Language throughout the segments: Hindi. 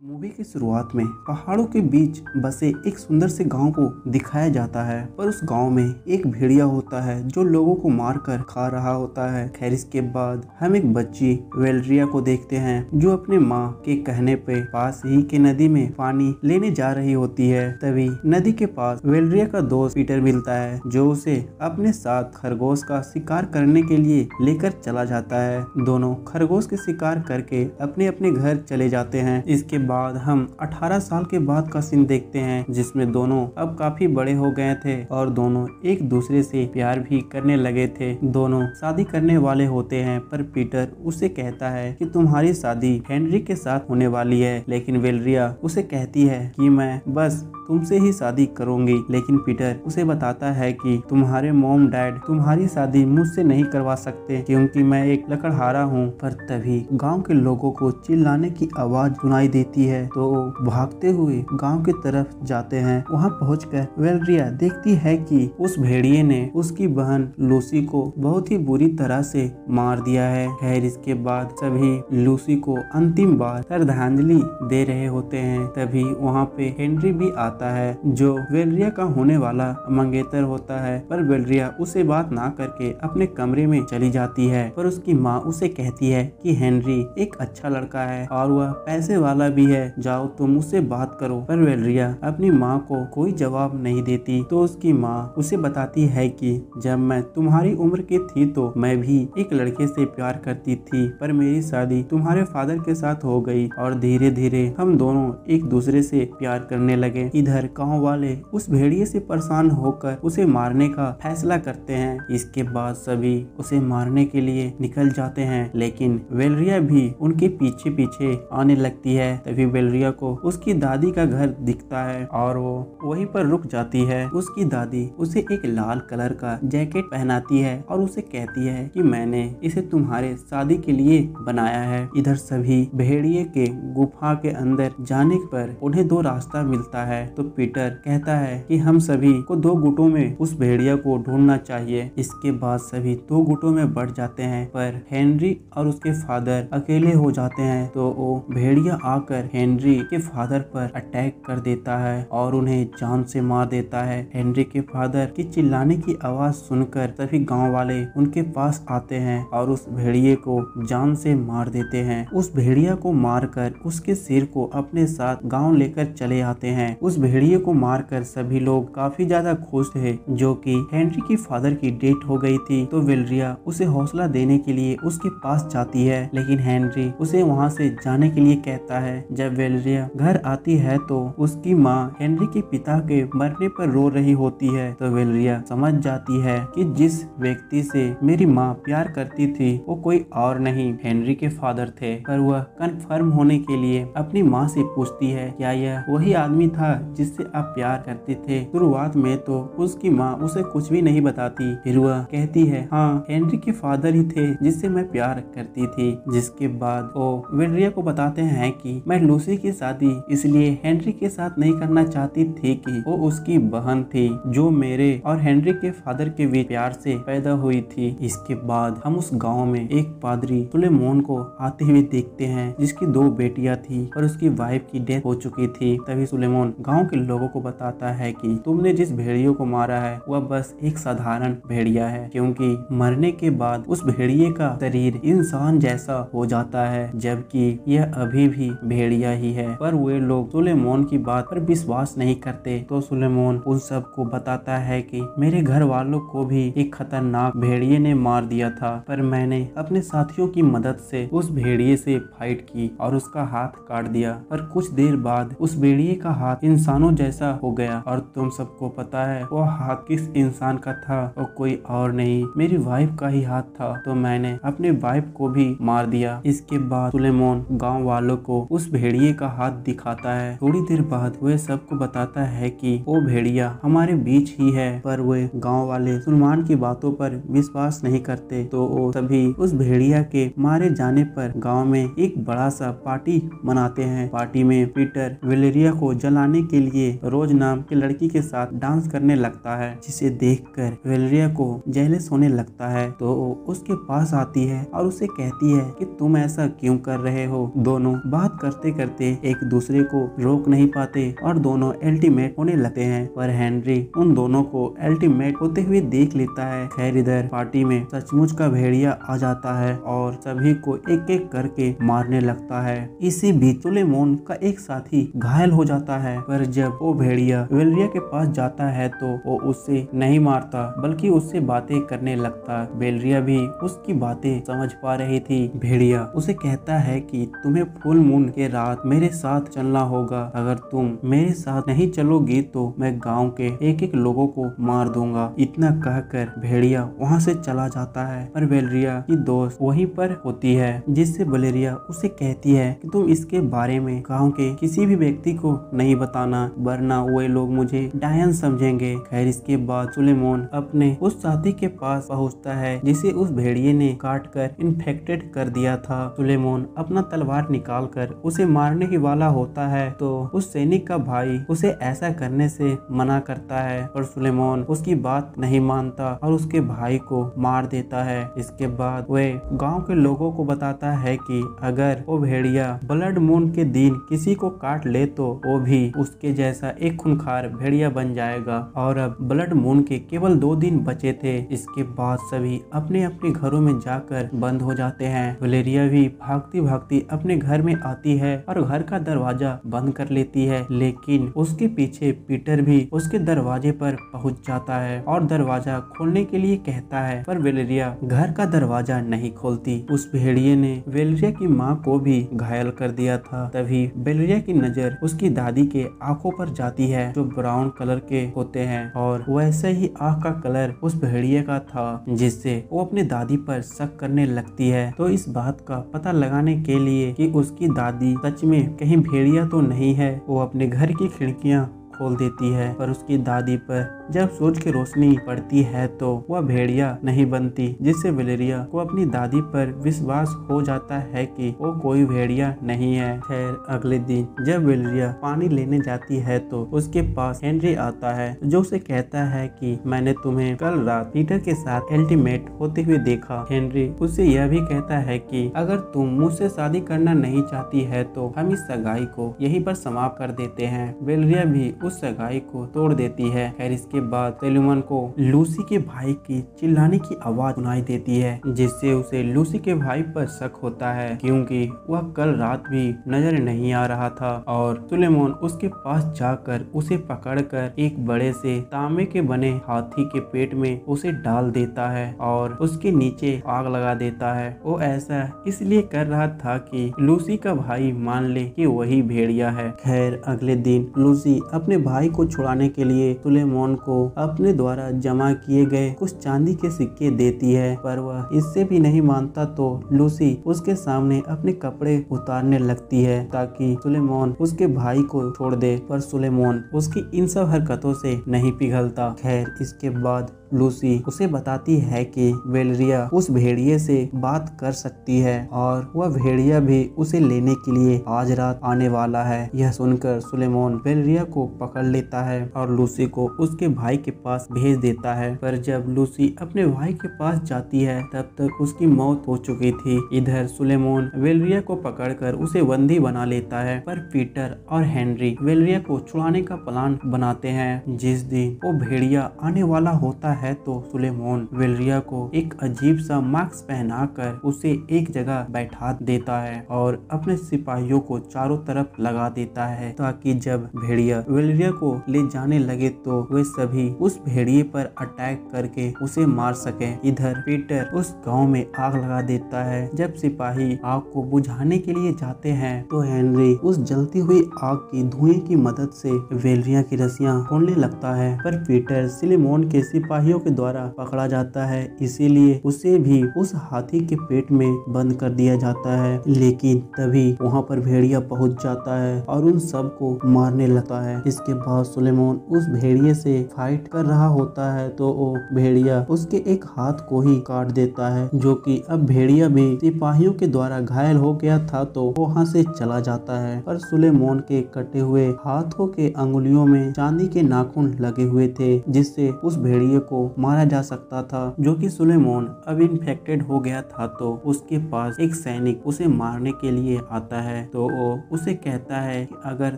मूवी की शुरुआत में पहाड़ों के बीच बसे एक सुंदर से गांव को दिखाया जाता है, पर उस गांव में एक भेड़िया होता है जो लोगों को मारकर खा रहा होता है। खैर इसके बाद हम एक बच्ची वेलरिया को देखते हैं जो अपने माँ के कहने पे पास ही के नदी में पानी लेने जा रही होती है। तभी नदी के पास वेलरिया का दोस्त पीटर मिलता है जो उसे अपने साथ खरगोश का शिकार करने के लिए लेकर चला जाता है। दोनों खरगोश के शिकार करके अपने अपने घर चले जाते हैं। इसके बाद हम 18 साल के बाद का सीन देखते हैं जिसमें दोनों अब काफी बड़े हो गए थे और दोनों एक दूसरे से प्यार भी करने लगे थे। दोनों शादी करने वाले होते हैं, पर पीटर उसे कहता है कि तुम्हारी शादी हेनरी के साथ होने वाली है, लेकिन वेलरिया उसे कहती है कि मैं बस तुमसे ही शादी करूंगी। लेकिन पीटर उसे बताता है कि तुम्हारे मॉम डैड तुम्हारी शादी मुझसे नहीं करवा सकते क्योंकि मैं एक लकड़हारा हूँ। पर तभी गांव के लोगों को चिल्लाने की आवाज सुनाई देती है तो भागते हुए गांव की तरफ जाते हैं। वहां पहुंचकर वेलरिया देखती है कि उस भेड़िए ने उसकी बहन लूसी को बहुत ही बुरी तरह से मार दिया है। खैर इसके बाद सभी लूसी को अंतिम बार श्रद्धांजलि दे रहे होते हैं। तभी वहाँ पे हेनरी भी आता है जो वेलरिया का होने वाला मंगेतर होता है, पर वेलरिया उसे बात ना करके अपने कमरे में चली जाती है। पर उसकी माँ उसे कहती है कि हेनरी एक अच्छा लड़का है और वह पैसे वाला भी है, जाओ तुम उससे बात करो। पर वेलरिया अपनी माँ को कोई जवाब नहीं देती तो उसकी माँ उसे बताती है कि जब मैं तुम्हारी उम्र की थी तो मैं भी एक लड़के से प्यार करती थी, पर मेरी शादी तुम्हारे फादर के साथ हो गई और धीरे धीरे हम दोनों एक दूसरे से प्यार करने लगे। इधर गाँव वाले उस भेड़िए से परेशान होकर उसे मारने का फैसला करते हैं। इसके बाद सभी उसे मारने के लिए निकल जाते हैं, लेकिन वेलरिया भी उनके पीछे पीछे आने लगती है। तभी वेलरिया को उसकी दादी का घर दिखता है और वो वहीं पर रुक जाती है। उसकी दादी उसे एक लाल कलर का जैकेट पहनाती है और उसे कहती है कि मैंने इसे तुम्हारे शादी के लिए बनाया है। इधर सभी भेड़िए के गुफा के अंदर जाने पर उन्हें दो रास्ता मिलता है तो पीटर कहता है कि हम सभी को दो गुटों में उस भेड़िया को ढूंढना चाहिए। इसके बाद सभी दो गुटों में बढ़ जाते हैं, पर हेनरी और उसके फादर अकेले हो जाते हैं तो वो भेड़िया आकर हेनरी के फादर पर अटैक कर देता है और उन्हें जान से मार देता है। हेनरी के फादर की चिल्लाने की आवाज सुनकर सभी गांव वाले उनके पास आते हैं और उस भेड़िए को जान से मार देते हैं। उस भेड़िया को मारकर उसके सिर को अपने साथ गांव लेकर चले आते हैं। उस भेड़िए को मारकर सभी लोग काफी ज्यादा खुश थे, जो कि हेनरी की फादर की डेथ हो गई थी। तो वेलरिया उसे हौसला देने के लिए उसके पास जाती है, लेकिन हेनरी उसे वहां से जाने के लिए कहता है। जब वेलरिया घर आती है तो उसकी माँ हेनरी के पिता के मरने पर रो रही होती है तो वेलरिया समझ जाती है कि जिस व्यक्ति से मेरी माँ प्यार करती थी वो कोई और नहीं हेनरी के फादर थे। पर वह कंफर्म होने के लिए अपनी माँ से पूछती है क्या यह वही आदमी था जिससे आप प्यार करते थे। शुरुआत में तो उसकी माँ उसे कुछ भी नहीं बताती, फिर वह कहती है हाँ हेनरी के फादर ही थे जिससे मैं प्यार करती थी। जिसके बाद वो वेलरिया को बताते हैं कि मैं लूसी की शादी इसलिए हेनरी के साथ नहीं करना चाहती थी कि वो उसकी बहन थी जो मेरे और हेनरी के फादर के बीच प्यार से पैदा हुई थी। इसके बाद हम उस गांव में एक पादरी सुलेमोन को आते हुए देखते हैं जिसकी दो बेटियां थी और उसकी वाइफ की डेथ हो चुकी थी। तभी सुलेमोन गांव के लोगों को बताता है कि तुमने जिस भेड़िए को मारा है वह बस एक साधारण भेड़िया है, क्योंकि मरने के बाद उस भेड़िए का शरीर इंसान जैसा हो जाता है जबकि यह अभी भी भेड़िया ही है। पर वे लोग सुलेमोन की बात पर विश्वास नहीं करते तो सुलेमोन उन सब को बताता है कि मेरे घर वालों को भी एक खतरनाक भेड़िए ने मार दिया था, पर मैंने अपने साथियों की मदद से उस भेड़िए से फाइट की और उसका हाथ काट दिया। पर कुछ देर बाद उस भेड़िए का हाथ इंसानों जैसा हो गया और तुम सबको पता है वो हाथ किस इंसान का था, वो कोई और नहीं मेरी वाइफ का ही हाथ था, तो मैंने अपने वाइफ को भी मार दिया। इसके बाद सुलेमोन गाँव वालों को उस भेड़िए का हाथ दिखाता है। थोड़ी देर बाद वह सबको बताता है कि वो भेड़िया हमारे बीच ही है, पर वे गांव वाले सुलेमान की बातों पर विश्वास नहीं करते तो वो सभी उस भेड़िया के मारे जाने पर गांव में एक बड़ा सा पार्टी मनाते हैं। पार्टी में पीटर वेलरिया को जलाने के लिए रोज नाम की लड़की के साथ डांस करने लगता है, जिसे देखकर वेलरिया को जेलस होने लगता है तो वो उसके पास आती है और उसे कहती है कि तुम ऐसा क्यों कर रहे हो। दोनों बात करते करते एक दूसरे को रोक नहीं पाते और दोनों अल्टीमेट होने लगते हैं, पर हेनरी उन दोनों को अल्टीमेट होते हुए देख लेता है। खैर इधर पार्टी में सचमुच का भेड़िया आ जाता है और सभी को एक एक करके मारने लगता है। इसी बीच सुलेमान का एक साथी घायल हो जाता है, पर जब वो भेड़िया वेलरिया के पास जाता है तो वो उससे नहीं मारता बल्कि उससे बातें करने लगता। वेलरिया भी उसकी बातें समझ पा रही थी। भेड़िया उसे कहता है कि तुम्हें फुल मून के रात मेरे साथ चलना होगा, अगर तुम मेरे साथ नहीं चलोगी तो मैं गांव के एक एक लोगों को मार दूंगा। इतना कहकर भेड़िया वहां से चला जाता है, पर वेलरिया की दोस्त वहीं पर होती है, जिससे वेलरिया उसे कहती है कि तुम इसके बारे में गांव के किसी भी व्यक्ति को नहीं बताना, वरना वे लोग मुझे डायन समझेंगे। खैर इसके बाद सुलेमान अपने उस साथी के पास पहुंचता है जिसे उस भेड़िए ने काट कर इन्फेक्टेड कर दिया था। सुलेमान अपना तलवार निकाल कर उसे मारने ही वाला होता है तो उस सैनिक का भाई उसे ऐसा करने से मना करता है, पर सुलेमान उसकी बात नहीं मानता और उसके भाई को मार देता है। इसके बाद वह गांव के लोगों को बताता है कि अगर वो भेड़िया ब्लड मून के दिन किसी को काट ले तो वो भी उसके जैसा एक खूंखार भेड़िया बन जाएगा। और अब ब्लड मून के केवल 2 दिन बचे थे। इसके बाद सभी अपने अपने घरों में जाकर बंद हो जाते हैं। वेलेरिया भी भागती भागती अपने घर में आती है और घर का दरवाजा बंद कर लेती है, लेकिन उसके पीछे पीटर भी उसके दरवाजे पर पहुंच जाता है और दरवाजा खोलने के लिए कहता है, पर वेलेरिया घर का दरवाजा नहीं खोलती। उस भेड़िए ने वेलेरिया की माँ को भी घायल कर दिया था। तभी वेलेरिया की नजर उसकी दादी के आंखों पर जाती है जो ब्राउन कलर के होते हैं, और वैसे ही आँख का कलर उस भेड़िए का था, जिससे वो अपने दादी पर शक करने लगती है। तो इस बात का पता लगाने के लिए कि उसकी दादी सच में कहीं भेड़िया तो नहीं है, वो अपने घर की खिड़कियां खोल देती है, पर उसकी दादी पर जब सूरज की रोशनी पड़ती है तो वह भेड़िया नहीं बनती, जिससे वेलेरिया को अपनी दादी पर विश्वास हो जाता है कि वो कोई भेड़िया नहीं है। खैर अगले दिन जब वेलेरिया पानी लेने जाती है तो उसके पास हेनरी आता है जो उसे कहता है कि मैंने तुम्हें कल रात पीटर के साथ अल्टीमेट होते हुए देखा। हेनरी उससे यह भी कहता है कि अगर तुम मुझसे शादी करना नहीं चाहती है तो हम इस सगाई को यहीं पर समाप्त कर देते हैं। वेलेरिया भी उस सगाई को तोड़ देती है। खैर इसके बाद सुलेमान को लूसी के भाई की चिल्लाने की आवाज सुनाई देती है, जिससे उसे लूसी के भाई पर शक होता है क्योंकि वह कल रात भी नजर नहीं आ रहा था। और सुलेमान उसके पास जाकर उसे पकड़कर एक बड़े से तांबे के बने हाथी के पेट में उसे डाल देता है और उसके नीचे आग लगा देता है। वो ऐसा इसलिए कर रहा था कि लूसी का भाई मान ले कि वही भेड़िया है। खैर अगले दिन लूसी अपने भाई को छुड़ाने के लिए सुलेमान को अपने द्वारा जमा किए गए कुछ चांदी के सिक्के देती है, पर वह इससे भी नहीं मानता तो लूसी उसके सामने अपने कपड़े उतारने लगती है ताकि सुलेमान उसके भाई को छोड़ दे, पर सुलेमान उसकी इन सब हरकतों से नहीं पिघलता। खैर इसके बाद लूसी उसे बताती है कि वेलेरिया उस भेड़िए से बात कर सकती है और वह भेड़िया भी उसे लेने के लिए आज रात आने वाला है। यह सुनकर सुलेमान वेलेरिया को पकड़ लेता है और लूसी को उसके भाई के पास भेज देता है, पर जब लूसी अपने भाई के पास जाती है तब तक उसकी मौत हो चुकी थी। इधर सुलेमान वेलेरिया को पकड़कर उसे बंदी बना लेता है, पर पीटर और हेनरी वेलेरिया को छुड़ाने का प्लान बनाते हैं। जिस दिन वो भेड़िया आने वाला होता है तो सुलेमान वेलेरिया को एक अजीब सा मास्क पहनाकर उसे एक जगह बैठा देता है और अपने सिपाहियों को चारों तरफ लगा देता है ताकि जब भेड़िया वेलेरिया को ले जाने लगे तो वे सभी उस भेड़िए पर अटैक करके उसे मार सके। इधर पीटर उस गांव में आग लगा देता है। जब सिपाही आग को बुझाने के लिए जाते हैं तो हेनरी उस जलती हुई आग की धुएं की मदद से वेलेरिया की रस्सियां खोलने लगता है, पर पीटर सुलेमान के सिपाही के द्वारा पकड़ा जाता है, इसीलिए उसे भी उस हाथी के पेट में बंद कर दिया जाता है। लेकिन तभी वहाँ पर भेड़िया पहुँच जाता है और उन सब को मारने लगता है। इसके उसके बाद सुलेमान उस भेड़िए से फाइट कर रहा होता है तो वो भेड़िया उसके एक हाथ को ही काट देता है, जो कि अब भेड़िया भी सिपाहियों के द्वारा घायल हो गया था तो वहाँ से चला जाता है। पर सुलेमान के कटे हुए हाथों के अंगुलियों में चांदी के नाखून लगे हुए थे, जिससे उस भेड़िए को मारा जा सकता था। जो कि सुलेमान अब इन्फेक्टेड हो गया था तो उसके पास एक सैनिक उसे मारने के लिए आता है, तो वो उसे कहता है कि अगर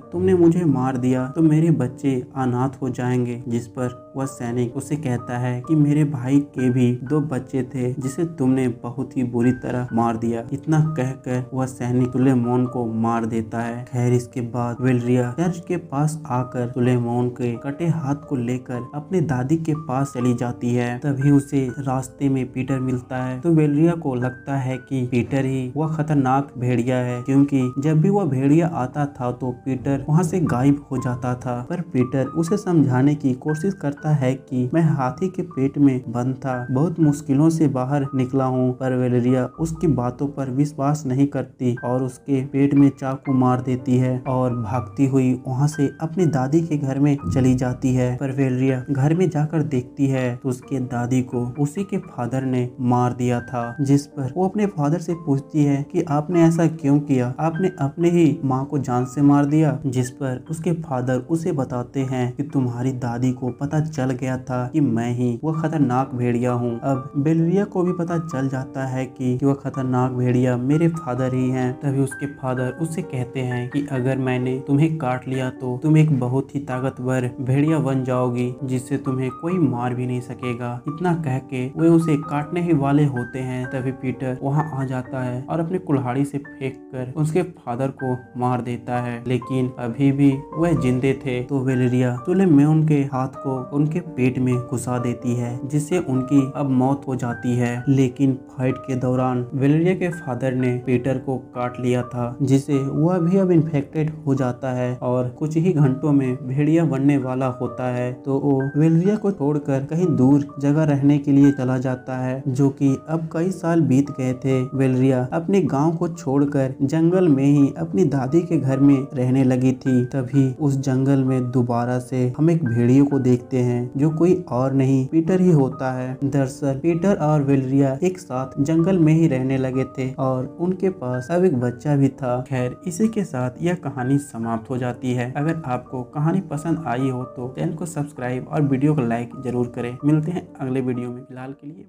तुमने मुझे मार दिया तो मेरे बच्चे अनाथ हो जाएंगे। जिस पर वह सैनिक उसे कहता है कि मेरे भाई के भी 2 बच्चे थे जिसे तुमने बहुत ही बुरी तरह मार दिया। इतना कहकर वह सैनिक सुलेमान को मार देता है। खैर इसके बाद वेलरिया चर्च के पास आकर सुलेमान के कटे हाथ को लेकर अपने दादी के पास चली जाती है। तभी उसे रास्ते में पीटर मिलता है तो वेलरिया को लगता है कि पीटर ही वह खतरनाक भेड़िया है, क्योंकि जब भी वह भेड़िया आता था तो पीटर वहाँ से गायब हो जाता था। पर पीटर उसे समझाने की कोशिश करता है कि मैं हाथी के पेट में बंद था, बहुत मुश्किलों से बाहर निकला हूँ। पर वेलेरिया उसकी बातों पर विश्वास नहीं करती और उसके पेट में चाकू मार देती है और भागती हुई वहाँ से अपनी दादी के घर में चली जाती है। पर वेलेरिया घर में जाकर देखती है तो उसके दादी को उसी के फादर ने मार दिया था। जिस पर वो अपने फादर से पूछती है कि आपने ऐसा क्यों किया, आपने अपने ही माँ को जान से मार दिया। जिस पर उसके फादर उसे बताते हैं कि तुम्हारी दादी को पता चल गया था कि मैं ही वह खतरनाक भेड़िया हूँ। अब वेलेरिया को भी पता चल जाता है कि वह खतरनाक भेड़िया मेरे फादर ही हैं। तभी उसके फादर उससे कहते हैं कि अगर मैंने तुम्हें काट लिया तो तुम एक बहुत ही ताकतवर भेड़िया बन जाओगी, जिससे तुम्हें कोई मार भी नहीं सकेगा। इतना कह के वे उसे काटने ही वाले होते हैं। तभी पीटर वहाँ आ जाता है और अपनी कुल्हाड़ी से फेंक कर उसके फादर को मार देता है, लेकिन अभी भी वह जिंदे थे। तो वेलेरिया सुलेमान के हाथ को उनके पेट में घुसा देती है, जिससे उनकी अब मौत हो जाती है। लेकिन फाइट के दौरान वेलेरिया के फादर ने पीटर को काट लिया था, जिससे वह भी अब इन्फेक्टेड हो जाता है और कुछ ही घंटों में भेड़िया बनने वाला होता है। तो वो वेलेरिया को छोड़कर कहीं दूर जगह रहने के लिए चला जाता है, जो कि अब कई साल बीत गए थे। वेलेरिया अपने गांव को छोड़कर जंगल में ही अपनी दादी के घर में रहने लगी थी। तभी उस जंगल में दोबारा से हम एक भेड़िए को देखते हैं, जो कोई और नहीं पीटर ही होता है। दरअसल पीटर और वेलेरिया एक साथ जंगल में ही रहने लगे थे और उनके पास अब एक बच्चा भी था। खैर इसी के साथ यह कहानी समाप्त हो जाती है। अगर आपको कहानी पसंद आई हो तो चैनल को सब्सक्राइब और वीडियो को लाइक जरूर करें। मिलते हैं अगले वीडियो में, फिलहाल के लिए।